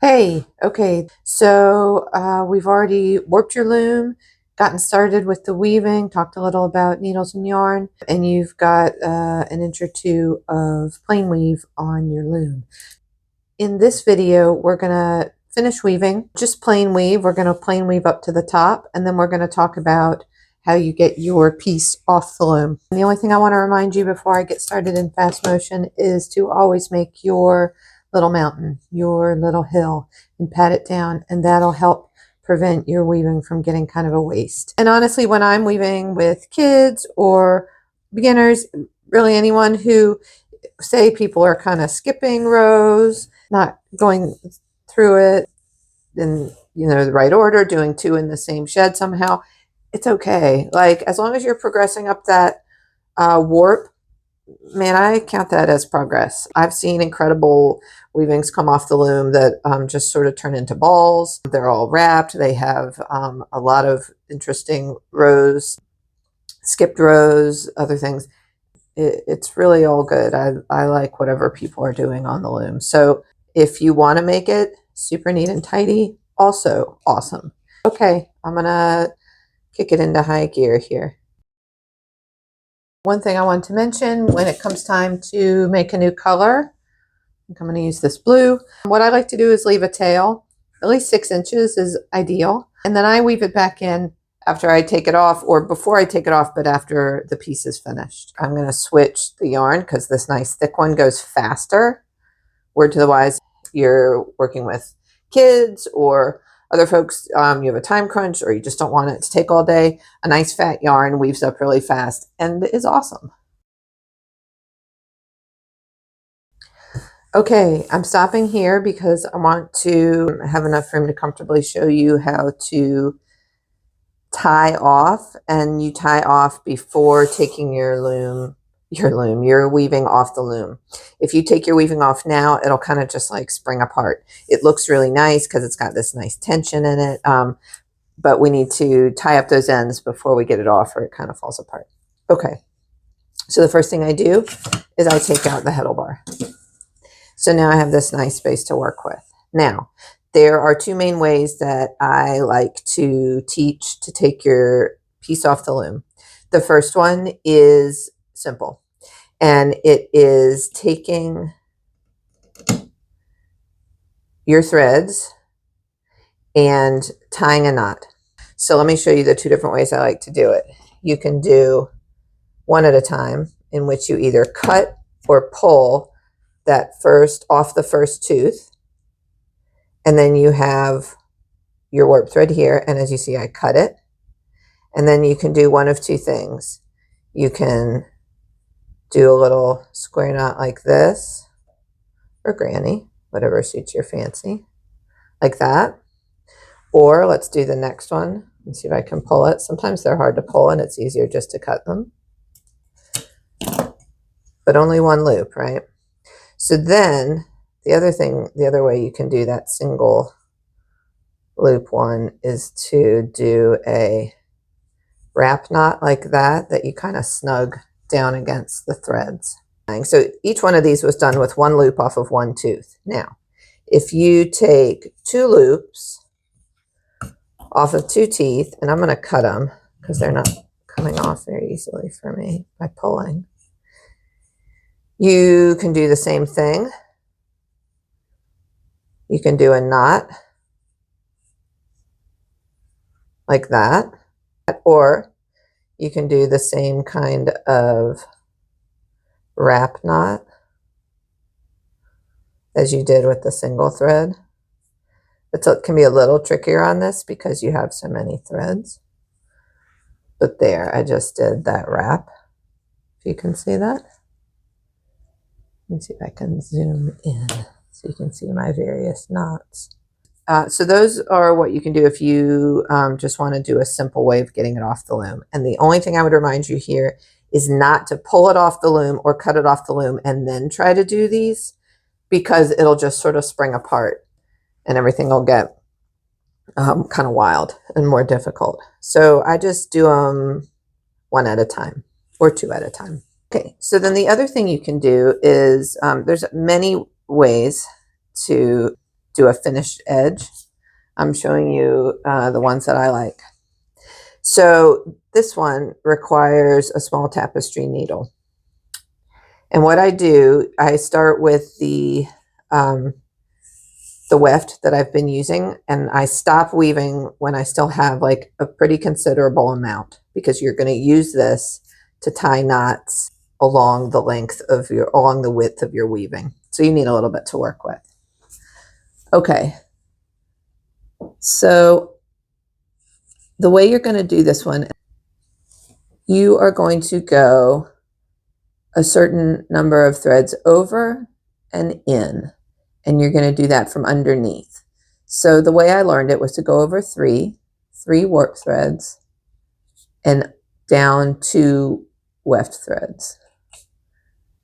Hey, okay, so we've already warped your loom, gotten started with the weaving, talked a little about needles and yarn, and you've got an inch or two of plain weave on your loom. In this video, we're going to finish weaving, just plain weave. We're going to plain weave up to the top, and then we're going to talk about how you get your piece off the loom. And the only thing I want to remind you before I get started in fast motion is to always make your little mountain, your little hill, and pat it down, and that'll help prevent your weaving from getting kind of a waste. And honestly, when I'm weaving with kids or beginners, really anyone who, say people are kind of skipping rows, not going through it in the right order, doing two in the same shed somehow, it's okay. Like, as long as you're progressing up that warp, man, I count that as progress. I've seen incredible weavings come off the loom that just sort of turn into balls. They're all wrapped. They have a lot of interesting rows, skipped rows, other things. It's really all good. I like whatever people are doing on the loom. So if you want to make it super neat and tidy, also awesome. Okay, I'm going to kick it into high gear here. One thing I want to mention when it comes time to make a new color, I'm going to use this blue. What I like to do is leave a tail. At least 6 inches is ideal. And then I weave it back in after I take it off, or before I take it off, but after the piece is finished. I'm going to switch the yarn because this nice thick one goes faster. Word to the wise, you're working with kids or other folks, you have a time crunch or you just don't want it to take all day. A nice fat yarn weaves up really fast and is awesome. Okay, I'm stopping here because I want to have enough room to comfortably show you how to tie off, and you tie off before taking your weaving off the loom. If you take your weaving off now, it'll kind of just like spring apart. It looks really nice because it's got this nice tension in it, but we need to tie up those ends before we get it off or it kind of falls apart. Okay, so the first thing I do is I take out the heddle bar. So now I have this nice space to work with. Now, there are 2 main ways that I like to teach to take your piece off the loom. The first one is simple, and it is taking your threads and tying a knot. So let me show you the 2 different ways I like to do it. You can do one at a time, in which you either cut or pull that first off the first tooth, and then you have your warp thread here, and as you see, I cut it. And then you can do one of 2 things. You can do a little square knot like this, or granny, whatever suits your fancy, like that. Or let's do the next one and see if I can pull it. Sometimes they're hard to pull and it's easier just to cut them, but only one loop, right? So then the other way you can do that single loop one is to do a wrap knot like that you kind of snug down against the threads. So each one of these was done with 1 loop off of 1 tooth. Now, if you take 2 loops off of 2 teeth, and I'm going to cut them because they're not coming off very easily for me by pulling. You can do the same thing. You can do a knot like that, or you can do the same kind of wrap knot as you did with the single thread. It can be a little trickier on this because you have so many threads. But there, I just did that wrap. If you can see that. Let me see if I can zoom in so you can see my various knots. So those are what you can do if you just want to do a simple way of getting it off the loom. And the only thing I would remind you here is not to pull it off the loom or cut it off the loom and then try to do these, because it'll just sort of spring apart and everything will get kind of wild and more difficult. So I just do them 1 at a time or 2 at a time. Okay, so then the other thing you can do is there's many ways to do a finished edge. I'm showing you the ones that I like. So this one requires a small tapestry needle. And what I do, I start with the weft that I've been using, and I stop weaving when I still have like a pretty considerable amount, because you're going to use this to tie knots along the width of your weaving. So you need a little bit to work with. Okay. So the way you're going to do this one, you are going to go a certain number of threads over and in, and you're going to do that from underneath. So the way I learned it was to go over three warp threads and down 2 weft threads.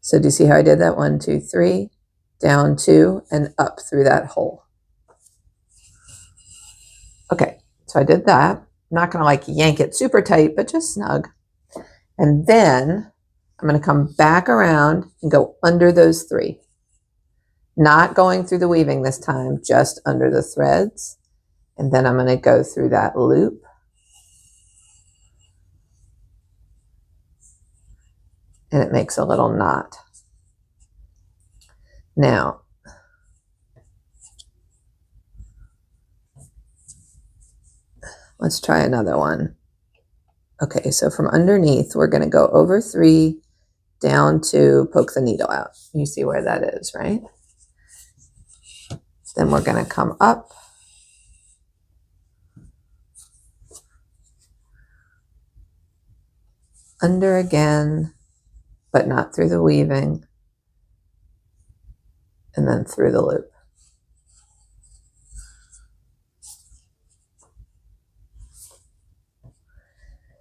So do you see how I did that? 1, 2, 3, down 2, and up through that hole. Okay, so I did that. I'm not going to like yank it super tight, but just snug. And then I'm going to come back around and go under those 3. Not going through the weaving this time, just under the threads. And then I'm going to go through that loop. And it makes a little knot. Now, let's try another one. Okay, so from underneath, we're going to go over 3, down 2, poke the needle out. You see where that is, right? Then we're going to come up. Under again, but not through the weaving. And then through the loop.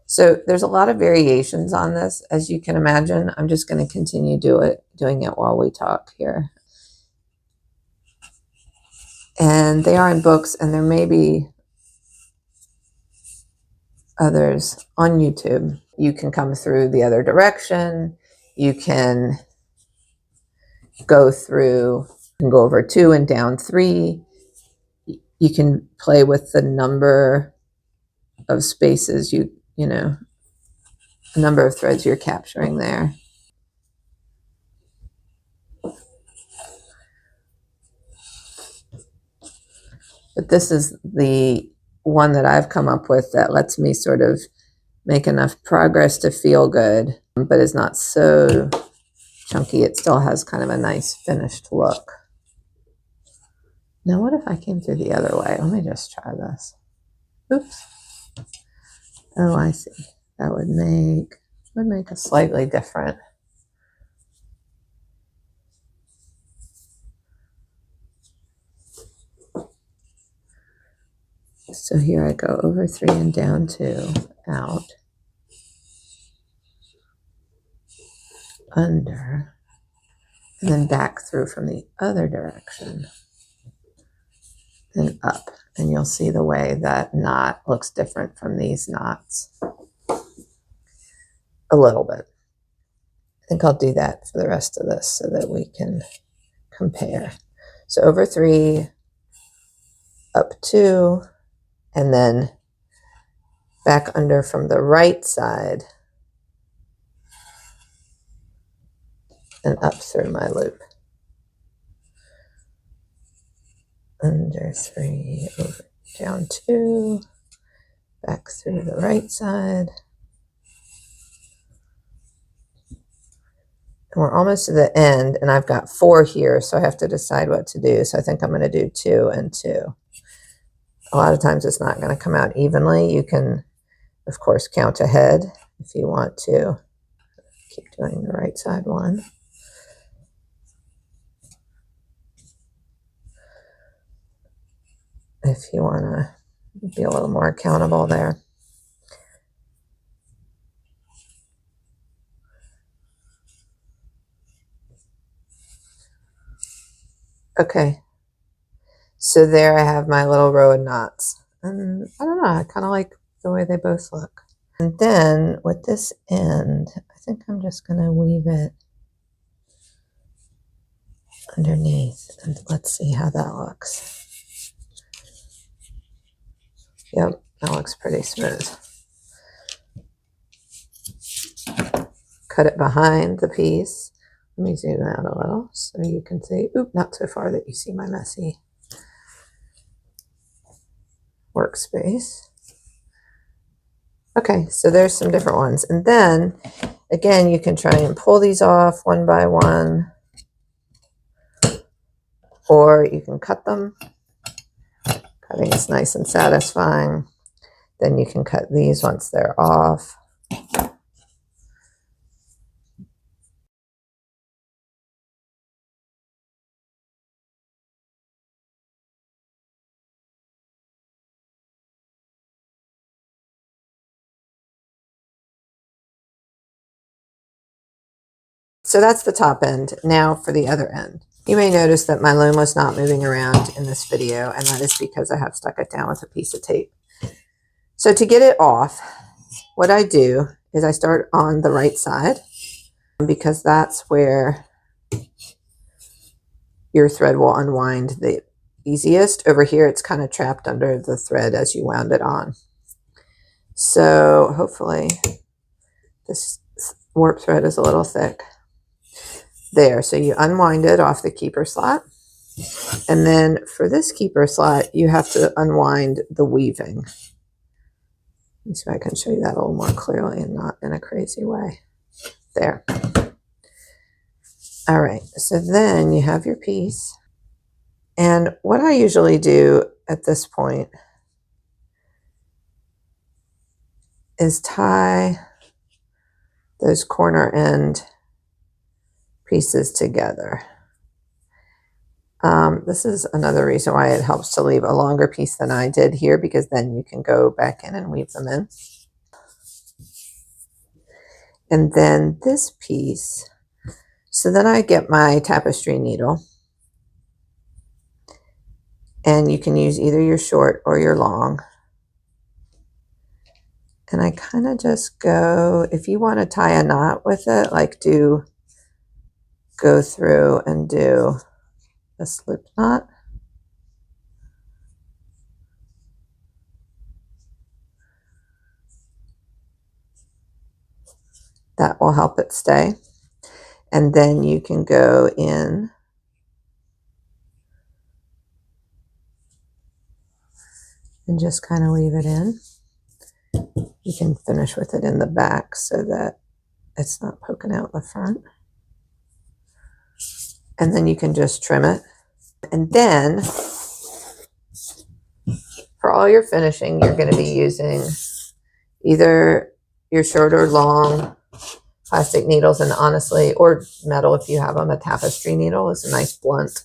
So there's a lot of variations on this, as you can imagine. I'm just going to continue doing it while we talk here. And they are in books, and there may be others on YouTube. You can come through the other direction. You can go through and go over 2 and down 3. You can play with the number of spaces the number of threads you're capturing there. But this is the one that I've come up with that lets me sort of make enough progress to feel good, but is not so chunky. It still has kind of a nice finished look. Now, what if I came through the other way? Let me just try this. Oops. Oh, I see. That would make a slightly different. So here I go over 3 and down 2, out, under, and then back through from the other direction, and up. And you'll see the way that knot looks different from these knots a little bit. I think I'll do that for the rest of this so that we can compare. So over 3, up 2, and then back under from the right side and up through my loop. Under 3, over, down 2, back through the right side. And we're almost to the end, and I've got 4 here, so I have to decide what to do. So I think I'm going to do 2 and 2. A lot of times it's not going to come out evenly. You can, of course, count ahead if you want to. Keep doing the right side 1. If you want to be a little more accountable there. Okay. So there I have my little row of knots. And I don't know, I kind of like the way they both look. And then with this end, I think I'm just going to weave it underneath. And let's see how that looks. Yep, that looks pretty smooth. Cut it behind the piece. Let me zoom out a little so you can see. Oop, not so far that you see my messy workspace. Okay, so there's some different ones. And then, again, you can try and pull these off one by one, or you can cut them. Cutting is nice and satisfying. Then you can cut these once they're off. So that's the top end. Now for the other end. You may notice that my loom was not moving around in this video, and that is because I have stuck it down with a piece of tape. So to get it off, what I do is I start on the right side, because that's where your thread will unwind the easiest. Over here, it's kind of trapped under the thread as you wound it on. So hopefully this warp thread is a little thick. There, so you unwind it off the keeper slot. And then for this keeper slot, you have to unwind the weaving. Let me see if I can show you that a little more clearly and not in a crazy way. There. All right, so then you have your piece. And what I usually do at this point is tie those corner end pieces together. This is another reason why it helps to leave a longer piece than I did here, because then you can go back in and weave them in. And then this piece, so then I get my tapestry needle, and you can use either your short or your long. And I kind of just go, if you want to tie a knot with it, like go through and do a slip knot. That will help it stay. And then you can go in and just kind of weave it in. You can finish with it in the back so that it's not poking out the front. And then you can just trim it. And then for all your finishing, you're going to be using either your short or long plastic needles, and honestly, or metal if you have them. A tapestry needle is a nice blunt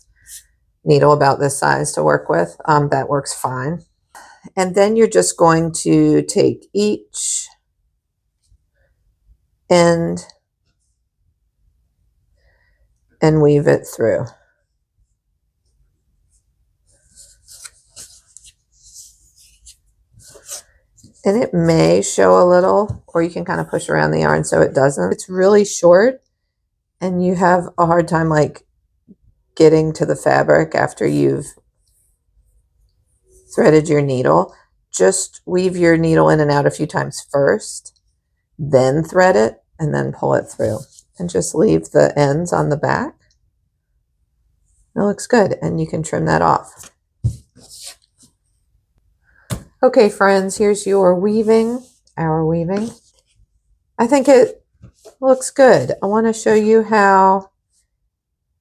needle about this size to work with. That works fine. And then you're just going to take each end and weave it through. And it may show a little, or you can kind of push around the yarn so it doesn't. It's really short and you have a hard time like getting to the fabric after you've threaded your needle. Just weave your needle in and out a few times first, then thread it, and then pull it through. And just leave the ends on the back. It looks good, and you can trim that off. Okay, friends, here's your weaving, our weaving. I think it looks good. I want to show you how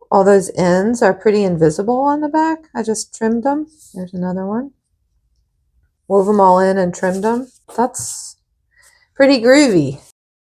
all those ends are pretty invisible on the back. I just trimmed them. There's another one. Wove them all in and trimmed them. That's pretty groovy.